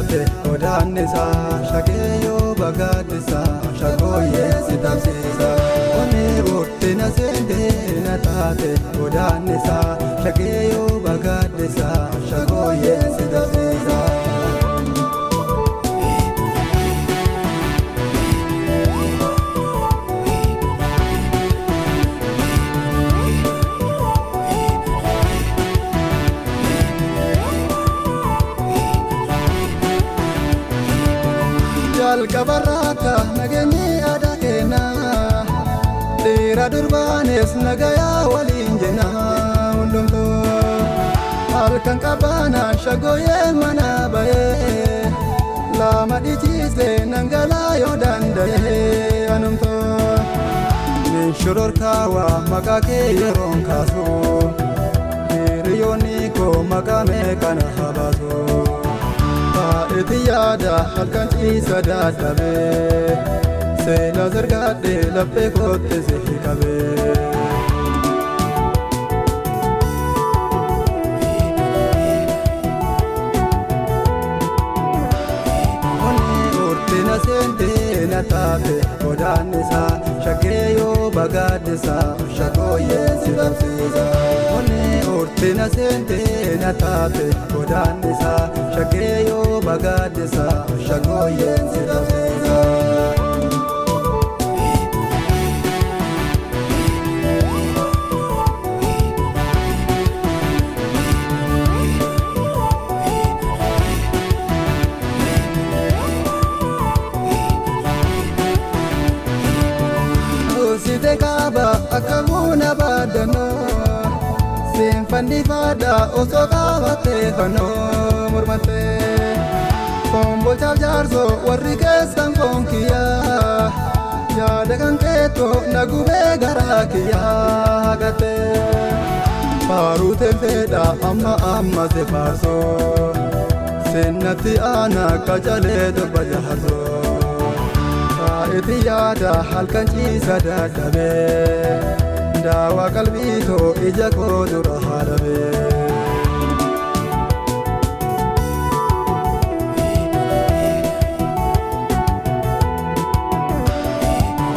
taate godaannisa shageeyyoo bagaadisa shagooyyee si tabsiisa onni urtina seentee na taate godaannisa shageeyyoo bagaadisa shagooyyee si tabsiisa. Jalqabarraaka nageenyi aadaa keenya dhiira durbaanis nagayaa waliin jenna hundumtuu halkan qabaana shagooyyee mana bahee lama dhiichiisee nangalaa yoo danda'ee anumtuu min shororkaawaa maqaa kee yeroon kaasu hiriyoonni koo maqaa meeqana habaasu. Iti yaada halkan ciisa dadhabee seela zargaadhee laphee kootte si qabee. Onni urtina seentee na taate godaannisa shageeyyoo bagaadisa shagooyyee si tabsiisa. Onni urtina seentee na taate godaannisa shageeyyoo bagaadisa shagooyyee si tabsiisa. Usite kaaba akka buna baadannoo sinfanni faada osoo qaabattee fannoo mormattee kombolchaaf jaarsoo warri keessan foon kiyyaa yaada kan keetoo na gubee garaa kiyyaa haqattee faaruu teelteedha amma se faarsoo sennatti aanaa qacalee torba jaarsoo. Iti yaada halkan ciisa dadhabee daawaa qalbii koo ija koo dura haadhabee.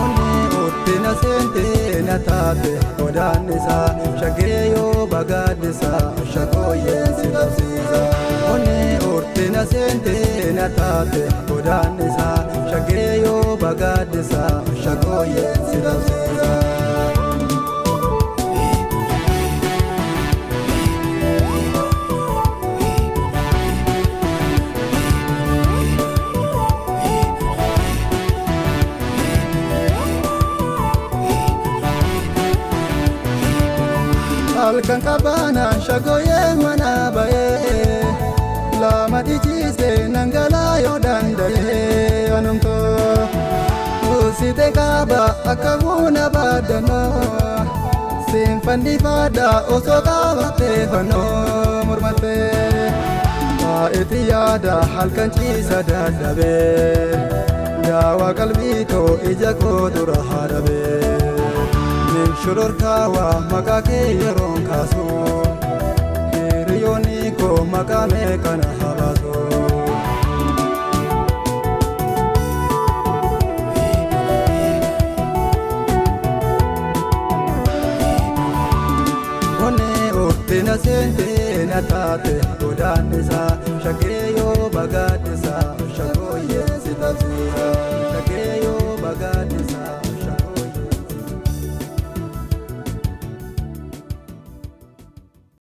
Onni urtina seentee na taate godaannisa shageeyyoo bagaadisa shagooyyee si tabsiisa. Onni urtina seentee na taate godaannisa shageeyyoo bagaadisa shagooyyee si tabsiisa. Halkan qabaana shagooyyee mana bahee lama dhiichiisee nangalaa yoo danda'ee anumtuu usite kaaba akka buna baadannoo sinfanni faada osoo qaabattee fannoo mormattee iti yaada halkan ciisa dadhabee daawaa qalbii koo ija koo dura haadhabee. Min shororkaawaa maqaa kee yeroon kaasu hiriyoonni koo maqaa meeqana habaasu. Onni urtina seentee na taate godaannisa shageeyyoo bagaadisa